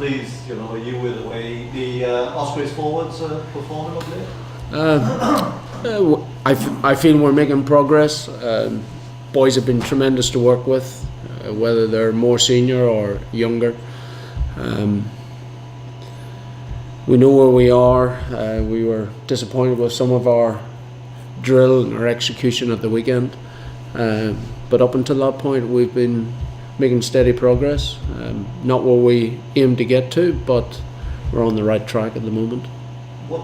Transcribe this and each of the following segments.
pleased, are you with the way the Ospreys forwards are performing of late? I feel we're making progress. Boys have been tremendous to work with, whether they're more senior or younger. We know where we are. We were disappointed with some of our drill and our execution at the weekend, but up until that point we've been making steady progress. Not where we aim to get to, but we're on the right track at the moment. What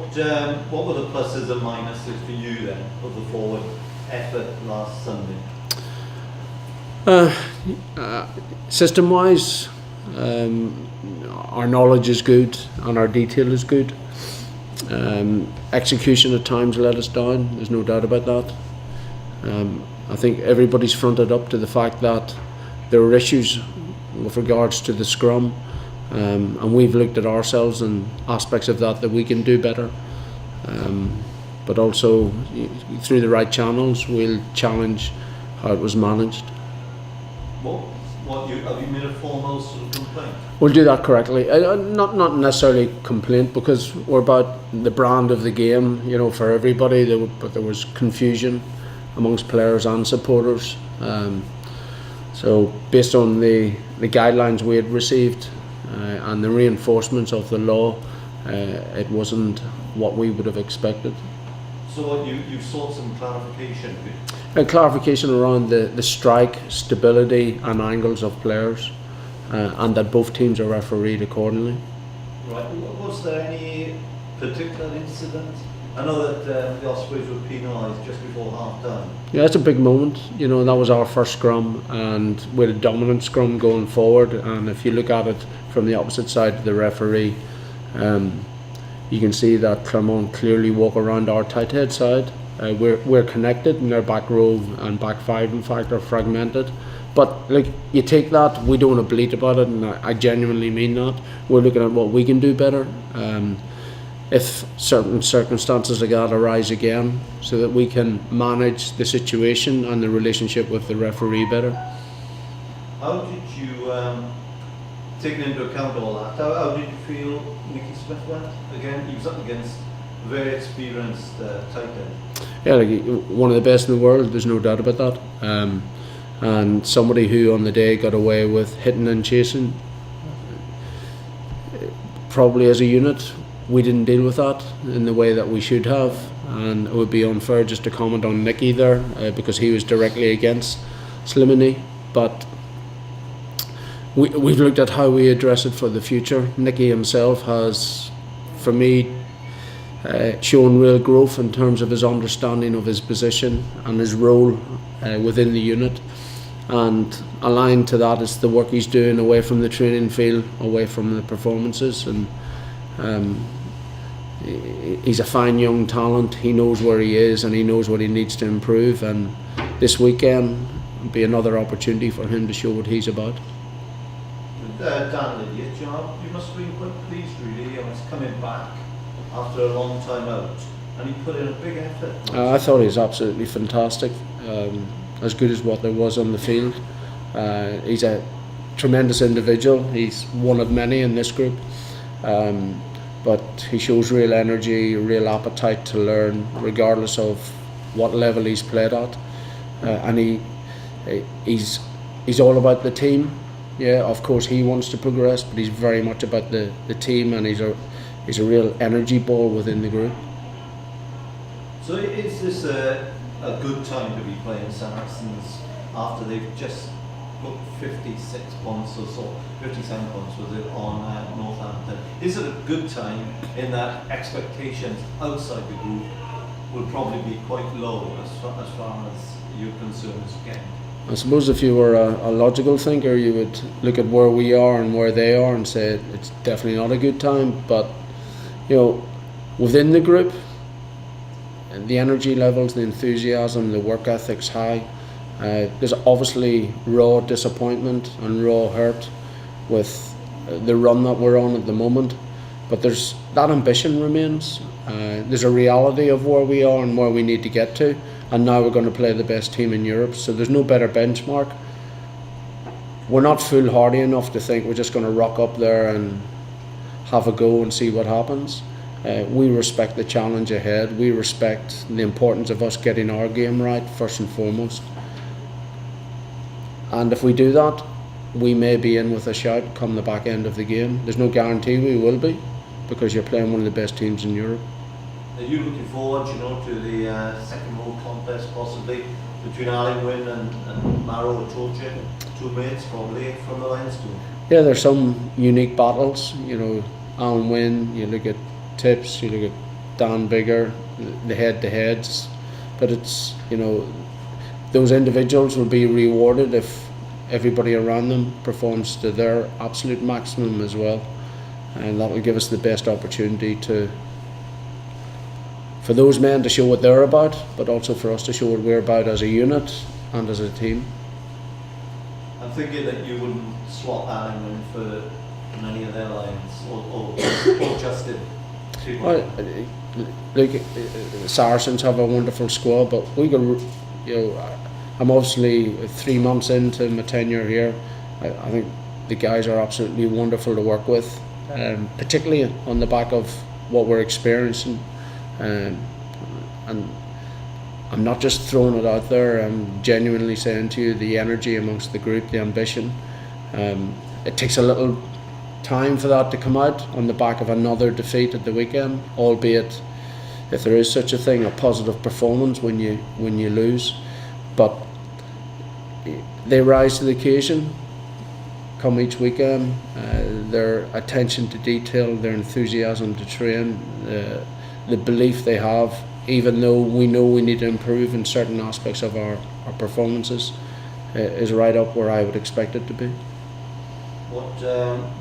were the pluses and minuses for you then of the forward effort last Sunday? System-wise, our knowledge is good and our detail is good. Execution at times let us down, there's no doubt about that. I think everybody's fronted up to the fact that there are issues with regards to the scrum, and we've looked at ourselves and aspects of that we can do better. But also through the right channels we'll challenge how it was managed. Have you made a formal sort of complaint? We'll do that correctly. Not necessarily complaint, because we're about the brand of the game, for everybody. But there was confusion amongst players and supporters. So based on the guidelines we had received and the reinforcements of the law, it wasn't what we would have expected. So you sought some clarification? Clarification around the strike, stability and angles of players, and that both teams are refereed accordingly. Right. Was there any particular incident? I know that the Ospreys were penalised just before half time. Yeah, it's a big moment. That was our first scrum, and we had a dominant scrum going forward. And if you look at it from the opposite side of the referee, you can see that Clermont clearly walk around our tight head side. We're connected, and their back row and back five, in fact, are fragmented. But you take that, we don't want to bleat about it, and I genuinely mean that. We're looking at what we can do better. If certain circumstances like that arise again, so that we can manage the situation and the relationship with the referee better. How did you, taking into account all that, how did you feel Nicky Smith went? Again, he was up against a very experienced tight end. Yeah, one of the best in the world, there's no doubt about that. And somebody who on the day got away with hitting and chasing. Probably as a unit, we didn't deal with that in the way that we should have, and it would be unfair just to comment on Nicky there because he was directly against Slimani. But we've looked at how we address it for the future. Nicky himself has, for me, shown real growth in terms of his understanding of his position and his role within the unit, and aligned to that is the work he's doing away from the training field, away from the performances. And he's a fine young talent. He knows where he is and he knows what he needs to improve, and this weekend will be another opportunity for him to show what he's about. Dan Lydiate, you must have been quite pleased really. He's coming back after a long time out, and he put in a big effort. I thought he was absolutely fantastic, as good as what there was on the field. He's a tremendous individual. He's one of many in this group, but he shows real energy, real appetite to learn, regardless of what level he's played at. And he's all about the team. Yeah, of course he wants to progress, but he's very much about the team, and he's a real energy ball within the group. So is this a good time to be playing Saracens after they've just put 56 points or so, 57 points was it, on Northampton? Is it a good time in that expectations outside the group will probably be quite low as far as you're concerned again? I suppose if you were a logical thinker, you would look at where we are and where they are and say it's definitely not a good time. But within the group, the energy levels, the enthusiasm, the work ethic's high. There's obviously raw disappointment and raw hurt with the run that we're on at the moment, but there's that ambition remains. There's a reality of where we are and where we need to get to, and now we're going to play the best team in Europe, so there's no better benchmark. We're not foolhardy enough to think we're just going to rock up there and have a go and see what happens. We respect the challenge ahead. We respect the importance of us getting our game right first and foremost. And if we do that, we may be in with a shout come the back end of the game. There's no guarantee we will be, because you're playing one of the best teams in Europe. Are you looking forward, to the second row contest possibly between Allen and Maro Atoche, two mates probably from the Lions too? Yeah, there's some unique battles. Alan Wynne, you look at Tips, you look at Dan Bigger, the head-to-heads. But it's, those individuals will be rewarded if everybody around them performs to their absolute maximum as well. And that will give us the best opportunity for those men to show what they're about, but also for us to show what we're about as a unit and as a team. I'm thinking that you wouldn't swap Allen for many of their Lions, or Justin. Well, Saracens have a wonderful squad, but we could, I'm obviously 3 months into my tenure here. I think the guys are absolutely wonderful to work with, particularly on the back of what we're experiencing. And I'm not just throwing it out there, I'm genuinely saying to you, the energy amongst the group, the ambition. It takes a little time for that to come out on the back of another defeat at the weekend, albeit, if there is such a thing, a positive performance when you lose. But they rise to the occasion come each weekend. Their attention to detail, their enthusiasm to train, the belief they have, even though we know we need to improve in certain aspects of our performances, is right up where I would expect it to be. What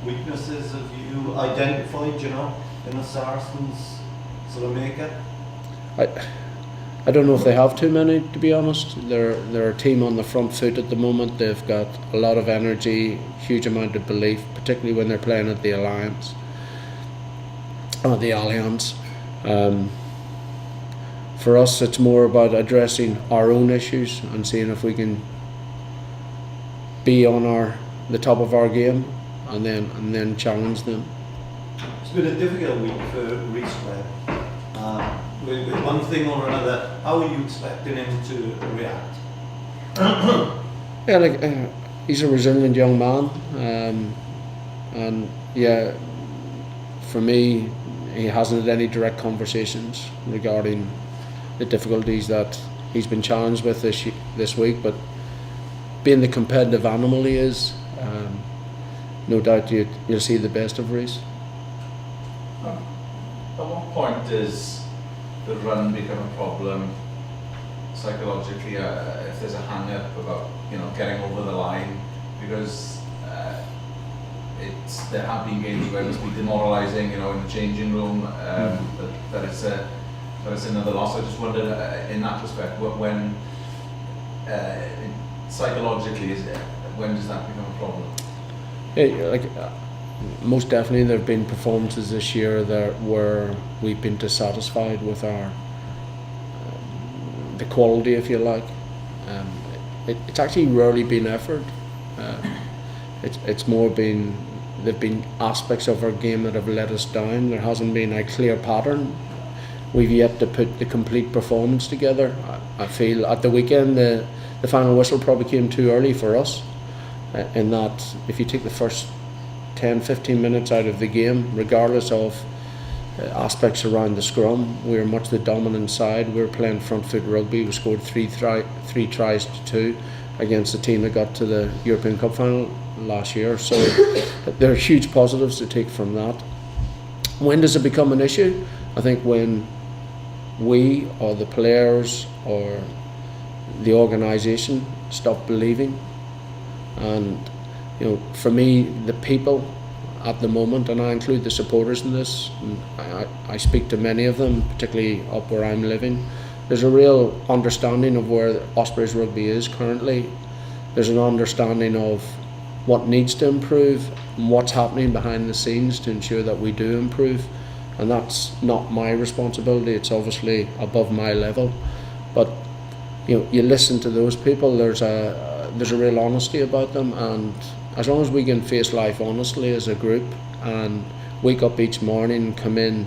weaknesses have you identified, in the Saracens sort of makeup? I don't know if they have too many, to be honest. They're a team on the front foot at the moment. They've got a lot of energy, huge amount of belief, particularly when they're playing at the Allianz. For us, it's more about addressing our own issues and seeing if we can be on the top of our game, and then challenge them. It's been a difficult week for Reece Webb. With one thing or another, how are you expecting him to react? Yeah, he's a resilient young man, and yeah, for me, he hasn't had any direct conversations regarding the difficulties that he's been challenged with this week. But being the competitive animal he is, no doubt you'll see the best of Reece. At what point does the run become a problem psychologically? If there's a hang-up about getting over the line, because there have been games where it must be demoralising, in the changing room, that it's another loss. I just wondered, in that respect, when psychologically, when does that become a problem? Yeah, most definitely there have been performances this year where we've been dissatisfied with the quality, if you like. It's actually rarely been effort. It's more been, there've been aspects of our game that have let us down. There hasn't been a clear pattern. We've yet to put the complete performance together. I feel at the weekend the final whistle probably came too early for us, in that if you take the first 10-15 minutes out of the game, regardless of aspects around the scrum, we were much the dominant side. We were playing front foot rugby. We scored three tries to 2 against the team that got to the European Cup final last year. So there are huge positives to take from that. When does it become an issue? I think when we, or the players, or the organisation stop believing. And for me, the people at the moment, and I include the supporters in this, and I speak to many of them, particularly up where I'm living, there's a real understanding of where Ospreys rugby is currently. There's an understanding of what needs to improve and what's happening behind the scenes to ensure that we do improve. And that's not my responsibility, it's obviously above my level. But you listen to those people, there's a real honesty about them, and as long as we can face life honestly as a group, and wake up each morning and come in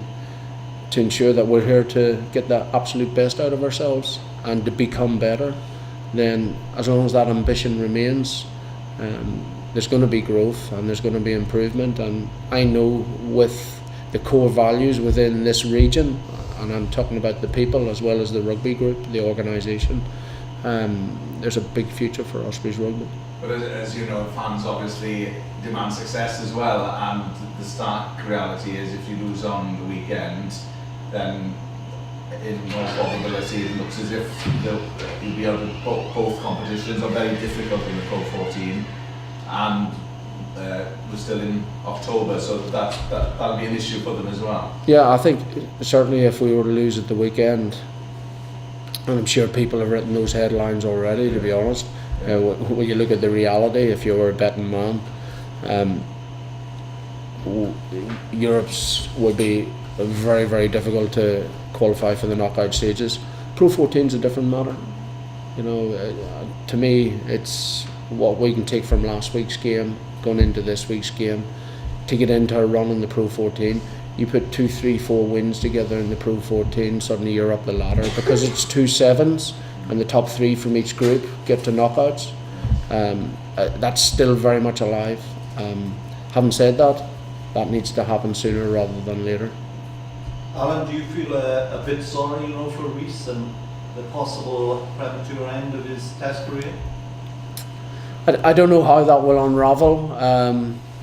to ensure that we're here to get the absolute best out of ourselves and to become better, then as long as that ambition remains, there's going to be growth and there's going to be improvement. And I know with the core values within this region, and I'm talking about the people as well as the rugby group, the organisation, there's a big future for Ospreys rugby. But as you know, fans obviously demand success as well, and the stark reality is if you lose on the weekend, then in all probability it looks as if you'll be able to both competitions are very difficult in the Pro 14, and we're still in October, so that'll be an issue for them as well. Yeah, I think certainly if we were to lose at the weekend, and I'm sure people have written those headlines already, to be honest. When you look at the reality, if you were a betting man, Europe's would be very, very difficult to qualify for the knockout stages. Pro 14 is a different matter. You know, to me, it's what we can take from last week's game, going into this week's game, to get into a run in the Pro 14. You put 2, 3, 4 wins together in the Pro 14, suddenly you're up the ladder, because it's 2 sevens and the top 3 from each group get to knockouts. That's still very much alive. Having said that, that needs to happen sooner rather than later. Alan, do you feel a bit sorry, you know, for Reece and the possible premature end of his Test career? I don't know how that will unravel.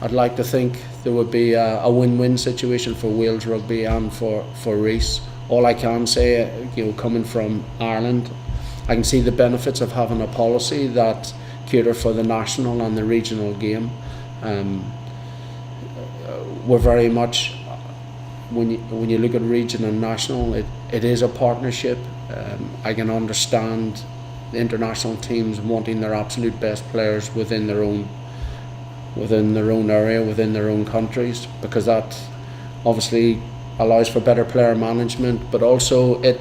I'd like to think there would be a win-win situation for Wales rugby and for Reece. All I can say, you know, coming from Ireland, I can see the benefits of having a policy that cater for the national and the regional game. We're very much, when you look at region and national, it is a partnership. I can understand the international teams wanting their absolute best players within their own area, within their own countries, because that obviously allows for better player management, but also it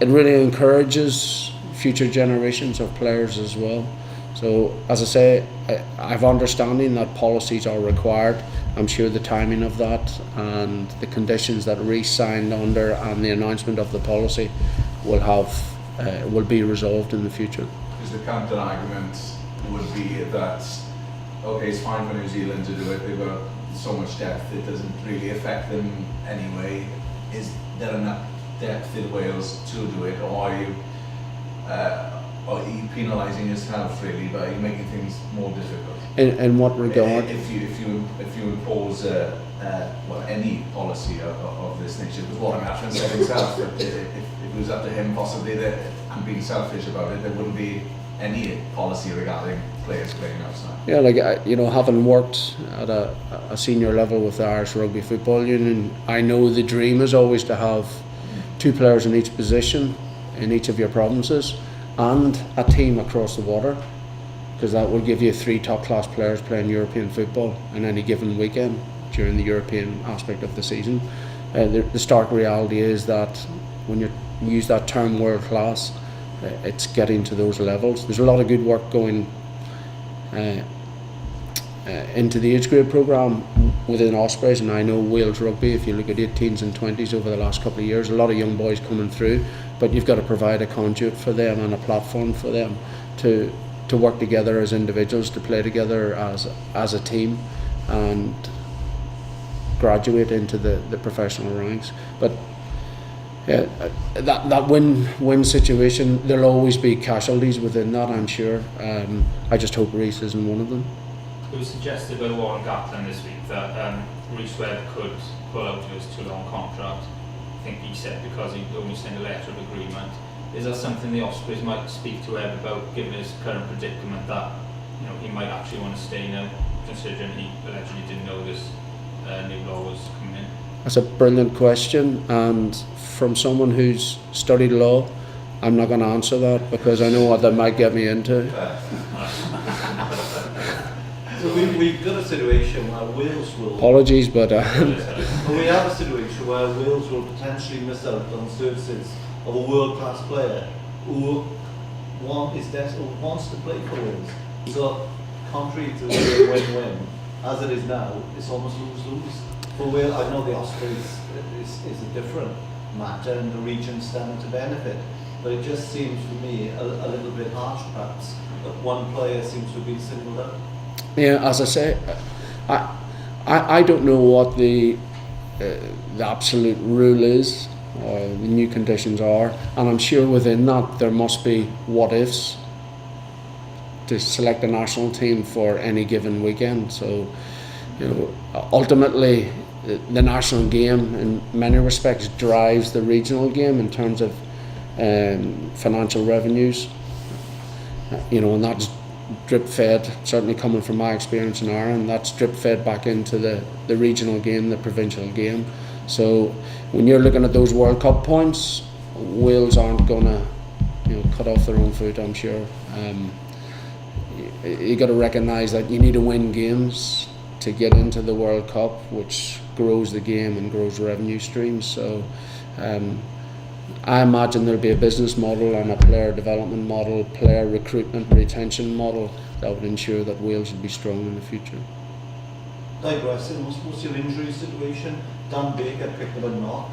really encourages future generations of players as well. So as I say, I have understanding that policies are required. I'm sure the timing of that and the conditions that Reece signed under and the announcement of the policy will be resolved in the future. Because the counter argument would be that, okay, it's fine for New Zealand to do it, they've got so much depth, it doesn't really affect them anyway. Is there enough depth in Wales to do it, or are you penalising yourself really by making things more difficult? In what regard? If you impose any policy of this nature, because Warren Atron said himself that if it was up to him possibly and being selfish about it, there wouldn't be any policy regarding players playing outside. Yeah, like, you know, having worked at a senior level with the Irish Rugby Football Union, I know the dream is always to have 2 players in each position in each of your provinces and a team across the water, because that will give you 3 top class players playing European football in any given weekend during the European aspect of the season. The stark reality is that when you use that term world class, it's getting to those levels. There's a lot of good work going into the age grade programme within Ospreys, and I know Wales Rugby, if you look at 18s and 20s over the last couple of years, a lot of young boys coming through, but you've got to provide a conduit for them and a platform for them to work together as individuals, to play together as a team and graduate into the professional ranks. But that win situation, there'll always be casualties within that, I'm sure. I just hope Reece isn't one of them. It was suggested by Warren Gatland this week that Reece Webb could pull out of his too long contract. I think he said because he only sent a letter of agreement. Is that something the Ospreys might speak to Webb about, given his current predicament, that, you know, he might actually want to stay now, considering he allegedly didn't know this new law was coming in? That's a brilliant question, and from someone who's studied law, I'm not going to answer that because I know what that might get me into. So we've got a situation where Wales will... Apologies, but... we have a situation where Wales will potentially miss out on services of a world-class player who wants to play for Wales. So, contrary to the win-win, as it is now, it's almost lose-lose. For Wales, I know the Ospreys is a different matter and the region stand to benefit, but it just seems for me a little bit harsh perhaps that one player seems to be singled out. Yeah, as I say, I don't know what the absolute rule is or the new conditions are, and I'm sure within that there must be what ifs to select a national team for any given weekend. So, you know, ultimately the national game in many respects drives the regional game in terms of financial revenues, you know, and that's drip fed, certainly coming from my experience in Ireland, that's drip fed back into the regional game, the provincial game. So when you're looking at those World Cup points, Wales aren't going to, you know, cut off their own foot, I'm sure. You got to recognise that you need to win games to get into the World Cup, which grows the game and grows revenue streams. So I imagine there'll be a business model and a player development model, player recruitment retention model that would ensure that Wales will be strong in the future. Digressing, what's your injury situation? Dan Baker picked up a knock,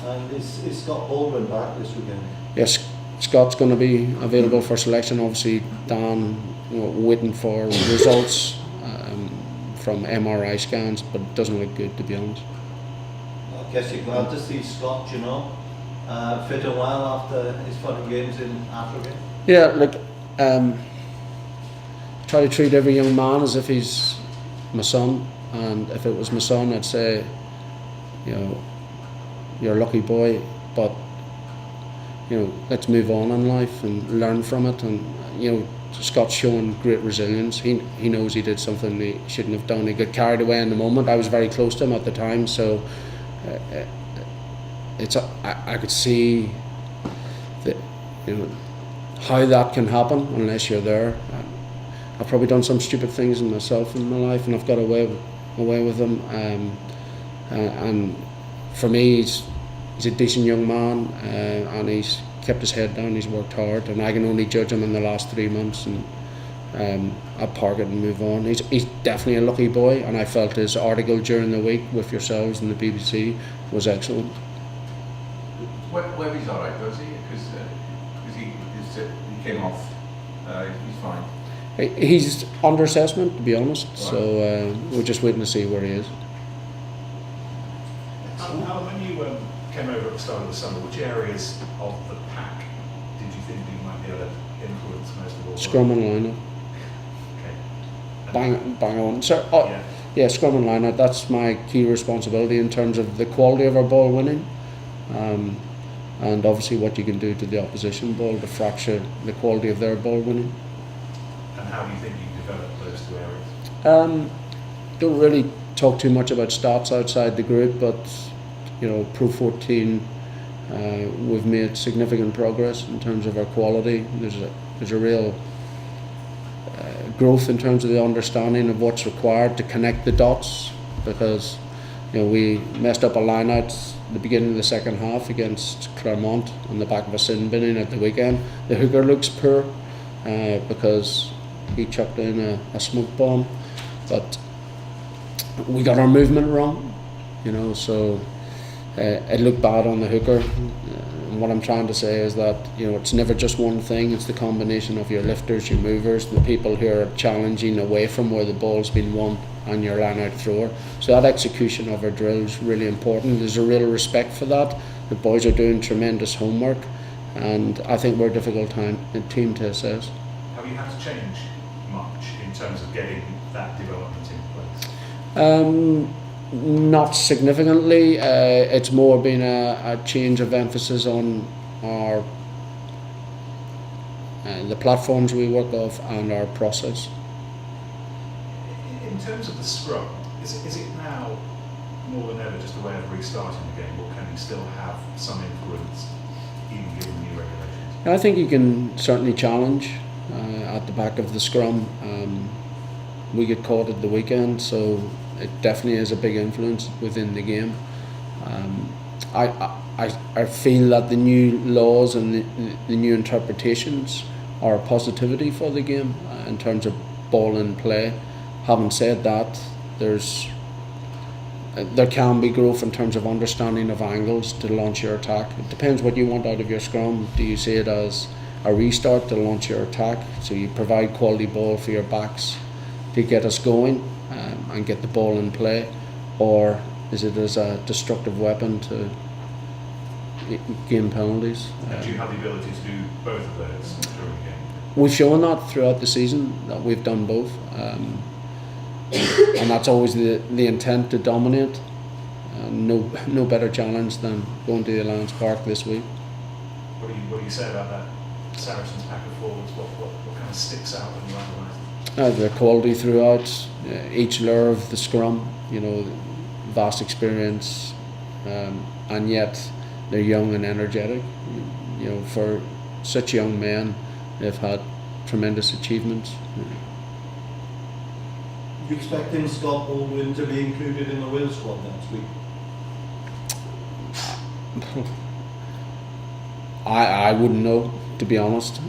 and is Scott Baldwin back this weekend? Yes, Scott's going to be available for selection. Obviously, Dan, you know, waiting for results from MRI scans, but it doesn't look good, to be honest. I guess you're glad to see Scott, you know, fit and well after his fun and games in Africa. Yeah, look, try to treat every young man as if he's my son, and if it was my son, I'd say, you know, you're a lucky boy, but, you know, let's move on in life and learn from it. And, you know, Scott's showing great resilience. He knows he did something he shouldn't have done. He got carried away in the moment. I was very close to him at the time, so I could see that, you know, how that can happen unless you're there. I've probably done some stupid things in myself in my life, and I've got away with them. And for me, he's a decent young man, and he's kept his head down. He's worked hard, and I can only judge him in the last 3 months. And I'll park it and move on. He's definitely a lucky boy, and I felt his article during the week with yourselves and the BBC was excellent. Webby's all right, does he? Because he came off. He's fine. He's under assessment, to be honest. Right. So we're just waiting to see where he is. Alan, when you came over at the start of the summer, which areas of the pack did you think you might be able to influence most of all? Scrum and line-out. Okay. Bang on. So, yeah, scrum and line-out, that's my key responsibility in terms of the quality of our ball winning. And obviously what you can do to the opposition ball to fracture the quality of their ball winning. And how do you think you develop those two areas? Don't really talk too much about stats outside the group, but, you know, Pro 14, we've made significant progress in terms of our quality. There's a real growth in terms of the understanding of what's required to connect the dots, because, you know, we messed up a line out at the beginning of the second half against Clermont on the back of a sin binning at the weekend. The hooker looks poor because he chucked in a smoke bomb, but we got our movement wrong, you know, so it looked bad on the hooker. And what I'm trying to say is that, you know, it's never just one thing, it's the combination of your lifters, your movers, the people who are challenging away from where the ball's been won, and your line out thrower. So that execution of our drill is really important. There's a real respect for that. The boys are doing tremendous homework, and I think we're a difficult team to assess. Have you had to change much in terms of getting that development in place? Not significantly. It's more been a change of emphasis on our the platforms we work off and our process. In terms of the scrum, is it now more than ever just a way of restarting the game, or can you still have some influence even given new regulations? I think you can certainly challenge at the back of the scrum. We get caught at the weekend, so it definitely is a big influence within the game. I feel that the new laws and the new interpretations are a positivity for the game in terms of ball in play. Having said that, there can be growth in terms of understanding of angles to launch your attack. It depends what you want out of your scrum. Do you see it as a restart to launch your attack, so you provide quality ball for your backs to get us going and get the ball in play, or is it as a destructive weapon to gain penalties? And do you have the ability to do both of those during the game? We've shown that throughout the season, that we've done both, and that's always the intent, to dominate. No better challenge than going to the Allianz Park this week. What do you say about that Saracens pack of forwards? What kind of sticks out when you analyse? The quality throughout, each layer of the scrum, vast experience, and yet they're young and energetic. For such young men, they've had tremendous achievements. You expecting Scott Baldwin to be included in the Wales squad next week? I wouldn't know, to be honest.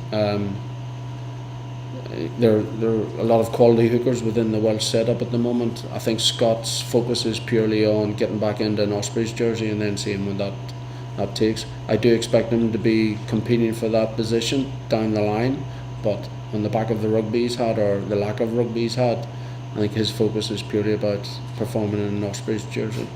There are a lot of quality hookers within the Welsh setup at the moment. I think Scott's focus is purely on getting back into an Ospreys jersey and then seeing what that takes. I do expect him to be competing for that position down the line, but on the back of the rugby he's had, or the lack of rugby he's had, I think his focus is purely about performing in an Ospreys jersey.